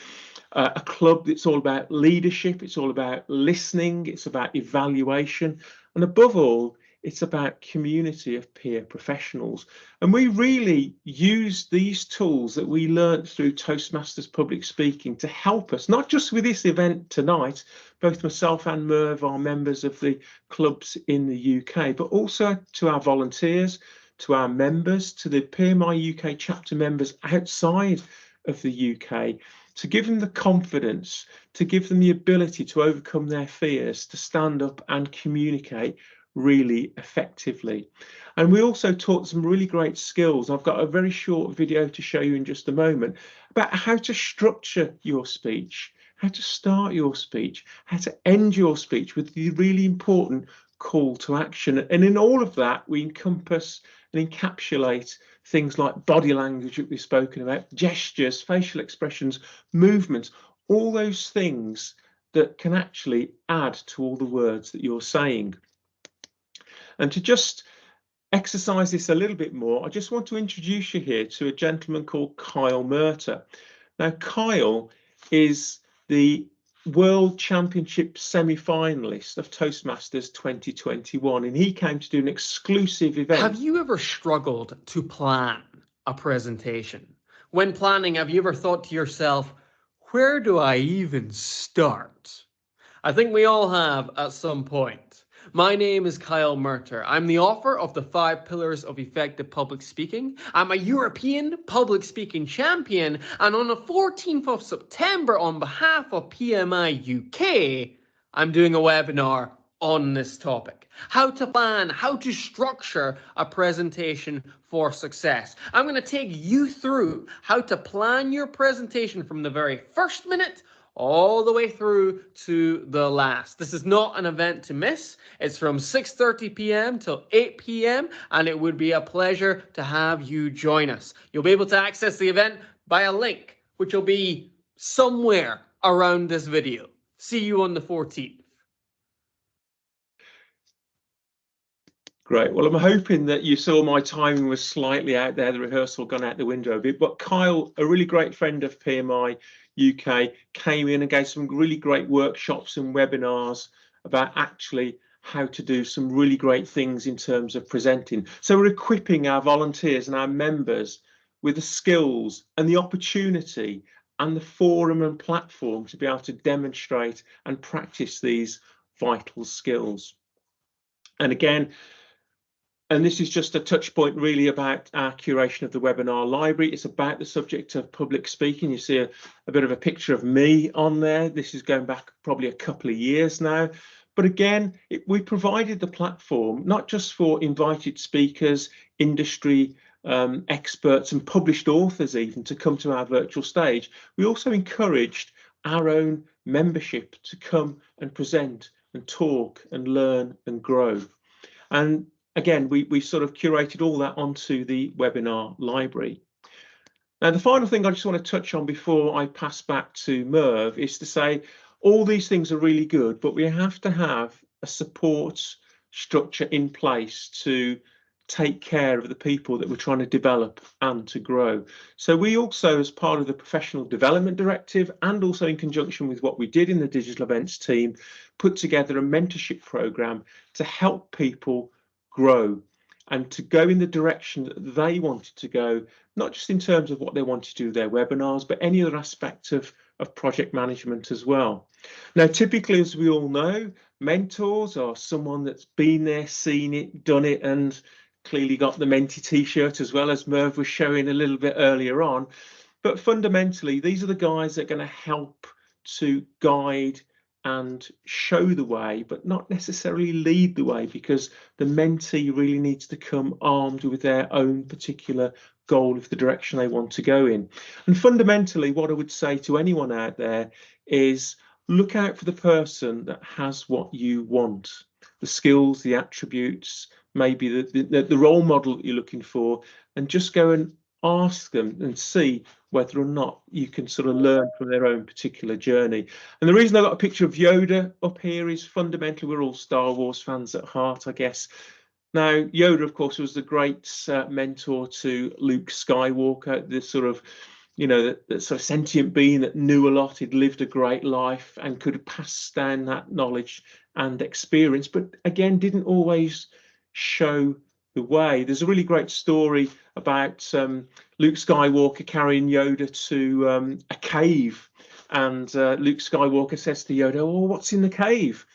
[SPEAKER 1] a club that's all about leadership. It's all about listening. It's about evaluation. And above all, it's about community of peer professionals. And we really use these tools that we learned through Toastmasters public speaking to help us, not just with this event tonight. Both myself and Merv are members of the clubs in the UK, but also to our volunteers, to our members, to the PMI UK chapter members outside of the UK, to give them the confidence, to give them the ability to overcome their fears, to stand up and communicate really effectively. And we also taught some really great skills. I've got a very short video to show you in just a moment about how to structure your speech, how to start your speech, how to end your speech with the really important call to action. And in all of that, we encompass and encapsulate things like body language that we've spoken about, gestures, facial expressions, movements, all those things that can actually add to all the words that you're saying. And to just exercise this a little bit more, I just want to introduce you here to a gentleman called Kyle Murter. Now, Kyle is the World Championship semi-finalist of Toastmasters 2021, and he came to do an exclusive event.
[SPEAKER 5] Have you ever struggled to plan a presentation? When planning, have you ever thought to yourself, where do I even start? I think we all have at some point. My name is Kyle Murter. I'm the author of the 5 Pillars of Effective Public Speaking. I'm a European public speaking champion, and on the 14th of September, on behalf of PMI UK, I'm doing a webinar on this topic. How to plan, how to structure a presentation for success. I'm going to take you through how to plan your presentation from the very first minute all the way through to the last. This is not an event to miss. It's from 6:30 p.m. till 8 p.m. and it would be a pleasure to have you join us. You'll be able to access the event by a link, which will be somewhere around this video. See you on the 14th.
[SPEAKER 1] Great. Well, I'm hoping that you saw my timing was slightly out there, the rehearsal gone out the window a bit. But Kyle, a really great friend of PMI UK, came in and gave some really great workshops and webinars about actually how to do some really great things in terms of presenting. So we're equipping our volunteers and our members with the skills and the opportunity and the forum and platform to be able to demonstrate and practice these vital skills. And again, and this is just a touch point really about our curation of the webinar library. It's about the subject of public speaking. You see a bit of a picture of me on there. This is going back probably a couple of years now. But again, we provided the platform, not just for invited speakers, industry experts and published authors even to come to our virtual stage. We also encouraged our own membership to come and present and talk and learn and grow. And again, we sort of curated all that onto the webinar library. Now, the final thing I just want to touch on before I pass back to Merv is to say all these things are really good, but we have to have a support structure in place to take care of the people that we're trying to develop and to grow. So we also, as part of the Professional Development Directive and also in conjunction with what we did in the digital events team, put together a mentorship program to help people grow and to go in the direction that they wanted to go, not just in terms of what they wanted to do with their webinars, but any other aspect of project management as well. Now, typically, as we all know, mentors are someone that's been there, seen it, done it, and clearly got the Menti t-shirt, as well as Merv was showing a little bit earlier on. But fundamentally, these are the guys that are going to help to guide and show the way, but not necessarily lead the way, because the mentee really needs to come armed with their own particular goal of the direction they want to go in. And fundamentally, what I would say to anyone out there is look out for the person that has what you want, the skills, the attributes, maybe the role model that you're looking for, and just go and ask them and see whether or not you can sort of learn from their own particular journey. And the reason I got a picture of Yoda up here is fundamentally we're all Star Wars fans at heart, I guess. Now, Yoda, of course, was the great mentor to Luke Skywalker, this sort of, you know, that sort of sentient being that knew a lot, he'd lived a great life and could pass down that knowledge and experience, but again, didn't always show the way. There's a really great story about Luke Skywalker carrying Yoda to a cave, and Luke Skywalker says to Yoda, "Oh, what's in the cave?"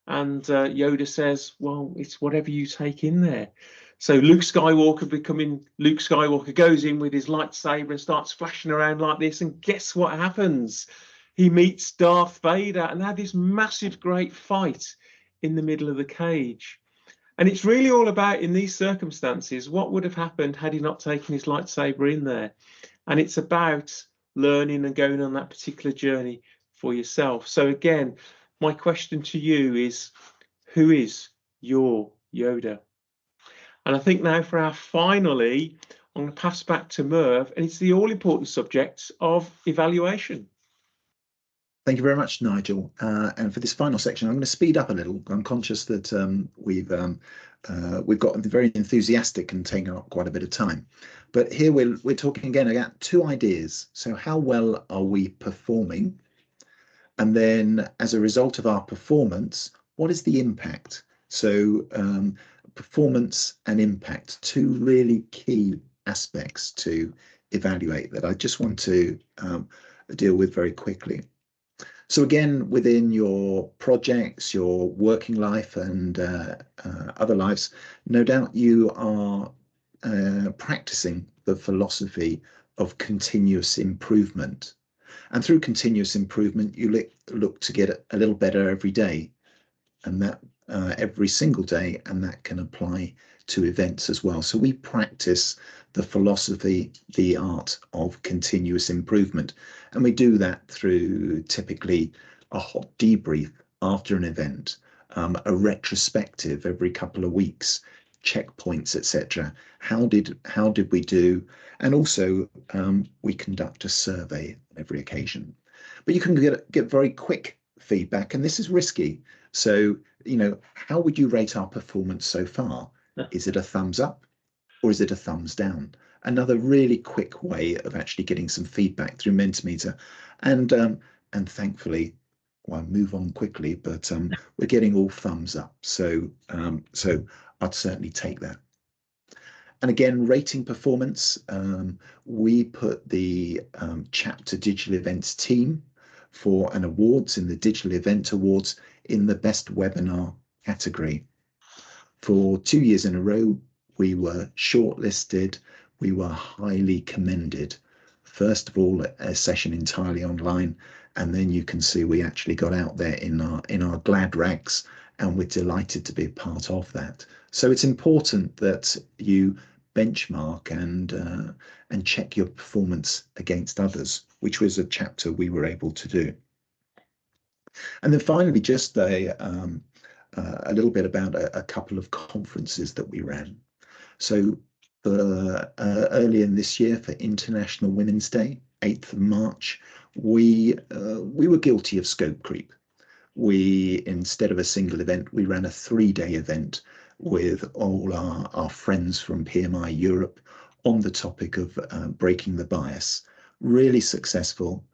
[SPEAKER 1] And Yoda says, "Well, it's whatever you take in there." So Luke Skywalker, becoming Luke Skywalker, goes in with his lightsaber and starts flashing around like this, and guess what happens? He meets Darth Vader, and they had this massive, great fight in the middle of the cage. And it's really all about, in these circumstances, what would have happened had he not taken his lightsaber in there. And it's about learning and going on that particular journey for yourself. So again, my question to you is, who is your Yoda? And I think now for our finally, I'm going to pass back to Merv, and it's the all-important subject of evaluation.
[SPEAKER 3] Thank you very much, Nigel. And for this final section, I'm going to speed up a little. I'm conscious that we've got very enthusiastic and taken up quite a bit of time. But here we're talking again about two ideas. So how well are we performing? And then as a result of our performance, what is the impact? So performance and impact, two really key aspects to evaluate that I just want to deal with very quickly. So again, within your projects, your working life and other lives, no doubt you are practicing the philosophy of continuous improvement. And through continuous improvement, you look to get a little better every day, and that every single day, and that can apply to events as well. So we practice the philosophy, the art of continuous improvement. And we do that through typically a hot debrief after an event, a retrospective every couple of weeks, checkpoints, etc. How did we do? And also we conduct a survey on every occasion. But you can get very quick feedback, and this is risky. So, you know, how would you rate our performance so far? Is it a thumbs up or is it a thumbs down? Another really quick way of actually getting some feedback through Mentimeter. And thankfully, well, I'll move on quickly, but we're getting all thumbs up. So I'd certainly take that. And again, rating performance, we put the chapter digital events team for an awards in the Digital Event Awards in the Best Webinar category. For 2 years in a row, we were shortlisted, we were highly commended. First of all, a session entirely online, and then you can see we actually got out there in our glad rags, and we're delighted to be a part of that. So it's important that you benchmark and check your performance against others, which was a chapter we were able to do. And then finally, just a little bit about a couple of conferences that we ran. So early in this year, for International Women's Day, 8th of March, we were guilty of scope creep. We, instead of a single event, we ran a 3-day event with all our friends from PMI Europe on the topic of breaking the bias. Really successful.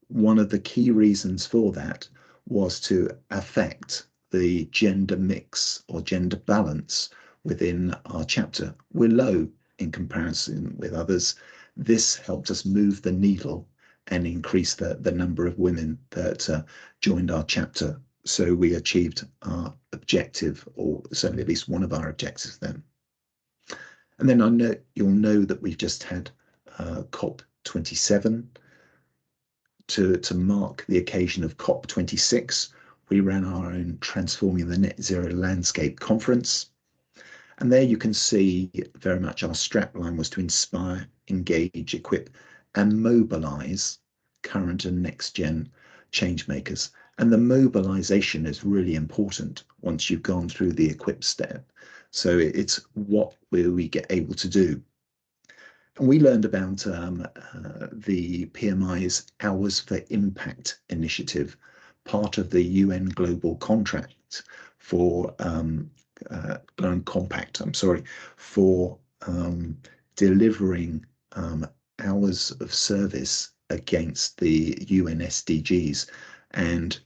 [SPEAKER 3] One of the key reasons for that was to affect the gender mix or gender balance within our chapter. We're low in comparison with others. This helped us move the needle and increase the number of women that joined our chapter. So we achieved our objective, or certainly at least one of our objectives then. And then you'll know that we've just had COP27. To mark the occasion of COP26, we ran our own Transforming the Net Zero Landscape conference. And there you can see very much our strapline was to inspire, engage, equip, and mobilize current and next gen change makers. And the mobilization is really important once you've gone through the equip step. So it's what will we get able to do. And we learned about the PMI's Hours for Impact initiative, part of the UN Global Contract for Compact, for delivering hours of service against the UN SDGs. And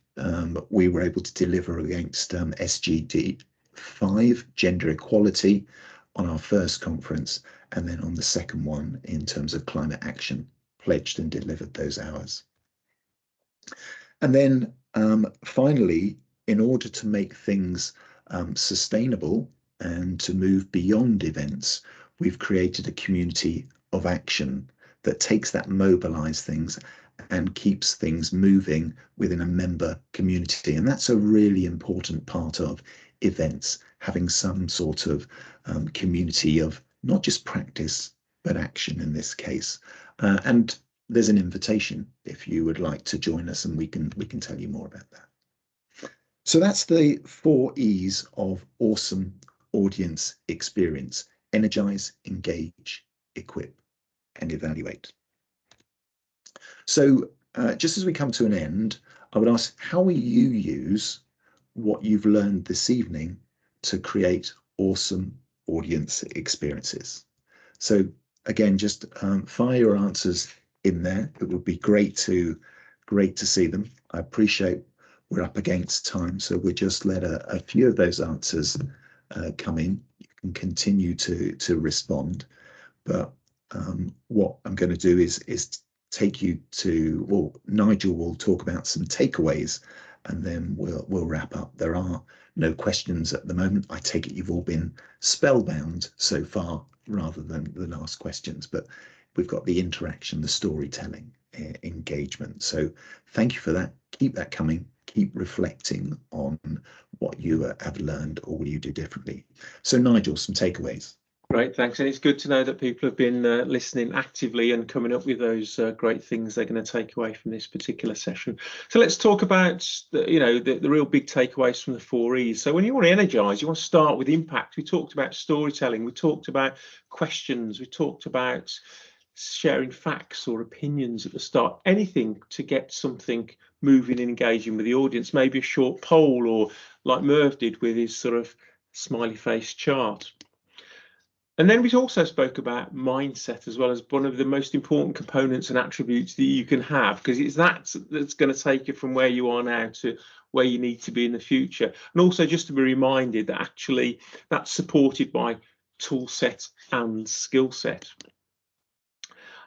[SPEAKER 3] we were able to deliver against SGD 5, gender equality, on our first conference, and then on the second one in terms of climate action, pledged and delivered those hours. And then finally, in order to make things sustainable and to move beyond events, we've created a community of action that takes that mobilize things and keeps things moving within a member community. And that's a really important part of events, having some sort of community of not just practice, but action in this case. And there's an invitation if you would like to join us, and we can tell you more about that. So that's the 4 E's of awesome audience experience: energize, engage, equip, and evaluate. So just as we come to an end, I would ask, how will you use what you've learned this evening to create awesome audience experiences? So again, just fire your answers in there. It would be great to see them. I appreciate we're up against time, so we'll just let a few of those answers come in. You can continue to respond, but what I'm going to do is take you to, well, Nigel will talk about some takeaways, and then we'll wrap up. There are no questions at the moment. I take it you've all been spellbound so far rather than the last questions, but we've got the interaction, the storytelling, engagement. So thank you for that. Keep that coming. Keep reflecting on what you have learned or will you do differently. So Nigel, some takeaways.
[SPEAKER 1] Great, thanks. And it's good to know that people have been listening actively and coming up with those great things they're going to take away from this particular session. So let's talk about the real big takeaways from the 4 E's. So when you want to energize, you want to start with impact. We talked about storytelling, we talked about questions, we talked about sharing facts or opinions at the start, anything to get something moving and engaging with the audience, maybe a short poll, or like Merv did with his sort of smiley face chart. And then we also spoke about mindset as well as one of the most important components and attributes that you can have, because it's that's going to take you from where you are now to where you need to be in the future. And also just to be reminded that actually that's supported by tool set and skill set.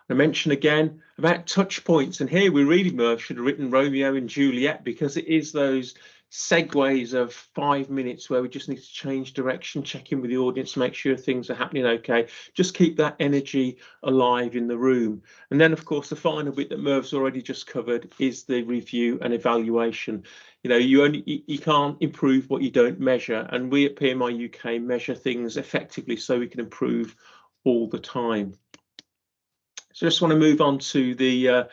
[SPEAKER 1] I mentioned again about touch points, and here we really, Merv, should have written Romeo and Juliet, because it is those segues of 5 minutes where we just need to change direction, check in with the audience, make sure things are happening okay, just keep that energy alive in the room. And then of course the final bit that Merv's already just covered is the review and evaluation. You can't improve what you don't measure, and we at PMI UK measure things effectively so we can improve all the time. So I just want to move on to the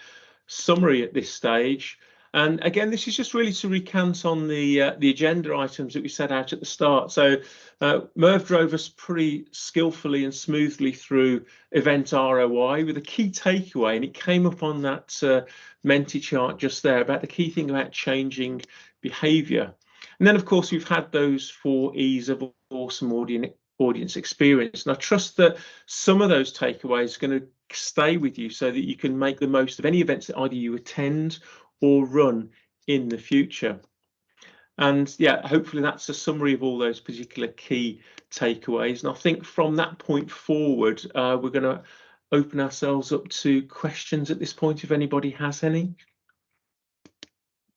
[SPEAKER 1] summary at this stage. And again, this is just really to recant on the agenda items that we set out at the start. So Merv drove us pretty skillfully and smoothly through event ROI with a key takeaway, and it came up on that Menti chart just there about the key thing about changing behavior. And then, of course, we've had those 4 E's of awesome audience experience. And I trust that some of those takeaways are going to stay with you so that you can make the most of any events that either you attend or run in the future. And yeah, hopefully that's a summary of all those particular key takeaways. And I think from that point forward, we're going to open ourselves up to questions at this point, if anybody has any.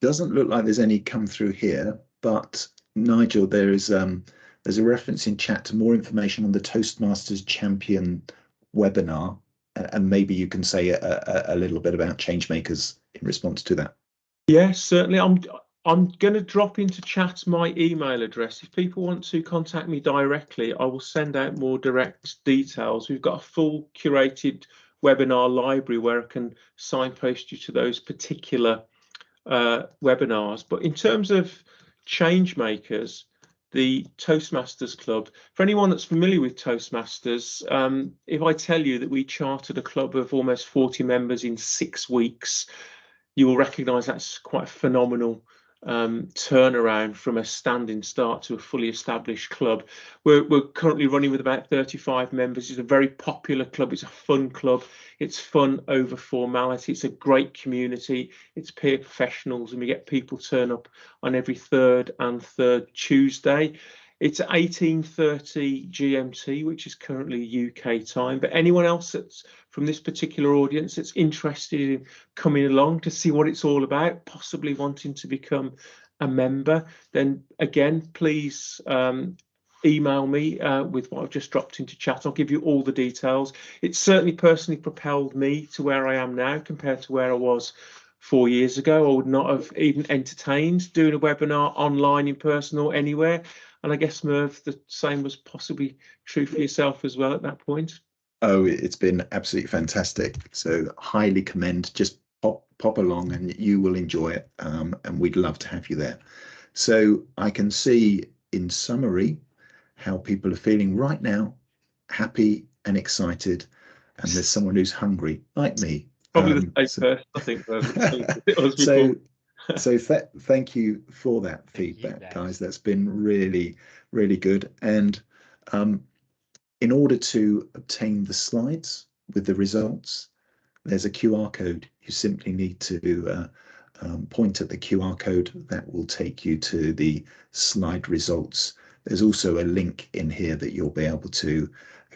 [SPEAKER 3] Doesn't look like there's any come through here, but Nigel, there's a reference in chat to more information on the Toastmasters Champion webinar, and maybe you can say a little bit about Changemakers in response to that.
[SPEAKER 1] Yes, certainly. I'm going to drop into chat my email address. If people want to contact me directly, I will send out more direct details. We've got a full curated webinar library where I can signpost you to those particular webinars. But in terms of Changemakers, the Toastmasters Club. For anyone that's familiar with Toastmasters, if I tell you that we chartered a club of almost 40 members in 6 weeks, you will recognise that's quite a phenomenal turnaround from a standing start to a fully established club. We're currently running with about 35 members. It's a very popular club. It's a fun club. It's fun over formality. It's a great community. It's peer professionals, and we get people turn up on every third Tuesday. It's at 18:30 GMT, which is currently UK time. But anyone else that's from this particular audience that's interested in coming along to see what it's all about, possibly wanting to become a member, then again, please email me with what I've just dropped into chat. I'll give you all the details. It's certainly personally propelled me to where I am now compared to where I was 4 years ago. I would not have even entertained doing a webinar online, in person, or anywhere. And I guess, Merv, the same was possibly true for yourself as well at that point.
[SPEAKER 3] Oh, it's been absolutely fantastic. So highly commend. Just pop along and you will enjoy it. And we'd love to have you there. So I can see in summary how people are feeling right now, happy and excited. And there's someone who's hungry, like me.
[SPEAKER 1] Probably the same person, I think.
[SPEAKER 3] So thank you for that feedback, guys. That's been really, really good. And in order to obtain the slides with the results, there's a QR code. You simply need to point at the QR code. That will take you to the slide results. There's also a link in here that you'll be able to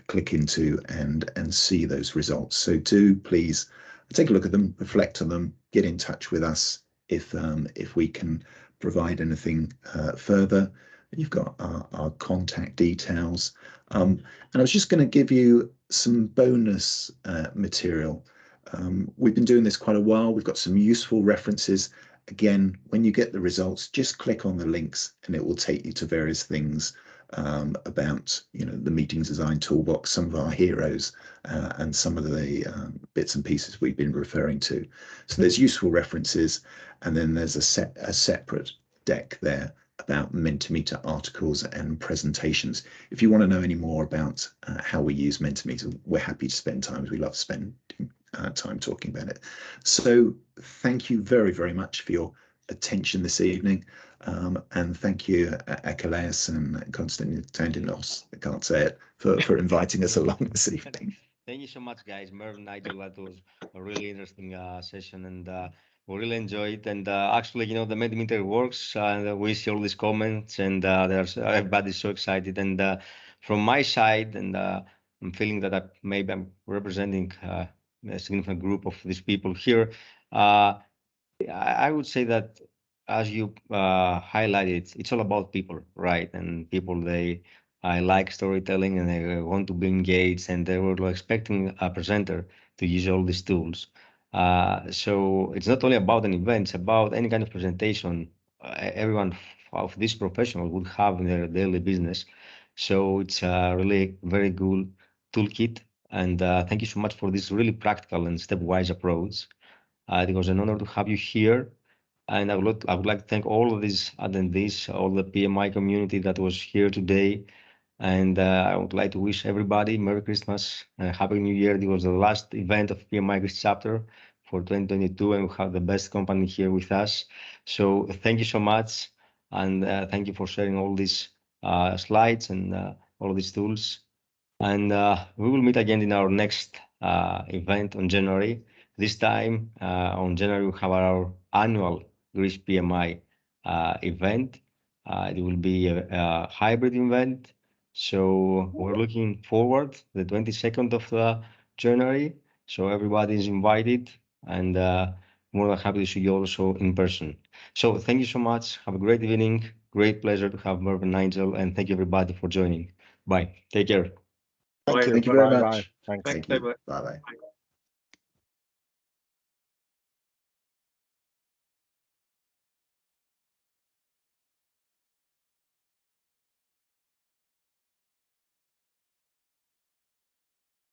[SPEAKER 3] click into and see those results. So do please take a look at them, reflect on them, get in touch with us if we can provide anything further. You've got our contact details. And I was just going to give you some bonus material. We've been doing this quite a while. We've got some useful references. Again, when you get the results, just click on the links and it will take you to various things about, the meetings design toolbox, some of our heroes, and some of the bits and pieces we've been referring to. So there's useful references, and then there's a separate deck there about Mentimeter articles and presentations. If you want to know any more about how we use Mentimeter, we're happy to spend time. We love spending time talking about it. So thank you very, very much for your attention this evening. And thank you, Achilleus and Konstantinos, I can't say it, for inviting us along this evening.
[SPEAKER 2] Thank you so much, guys. Merv, Nigel, that was a really interesting session, and we really enjoyed it. And actually, the Mentimeter works, and we see all these comments, and everybody's so excited. And from my side, and I'm feeling that maybe I'm representing a significant group of these people here. I would say that, as you highlighted, it's all about people, right? And people, I like storytelling and they want to be engaged, and they were expecting a presenter to use all these tools. So it's not only about an event, it's about any kind of presentation everyone of this professional would have in their daily business. So it's a really very good toolkit. And thank you so much for this really practical and stepwise approach. It was an honor to have you here. And I would like to thank all of these attendees, all the PMI community that was here today. And I would like to wish everybody Merry Christmas and Happy New Year. It was the last event of PMI Greece chapter for 2022, and we have the best company here with us. So thank you so much. And thank you for sharing all these slides and all these tools. And we will meet again in our next event on January. This time on January, we have our annual Greece PMI event. It will be a hybrid event. So we're looking forward the 22nd of January. So everybody is invited, and more than happy to see you also in person. So thank you so much. Have a great evening. Great pleasure to have Merv and Nigel, and thank you everybody for joining. Bye. Take care.
[SPEAKER 3] Thank you very much.
[SPEAKER 1] Thank you.
[SPEAKER 3] Bye-bye.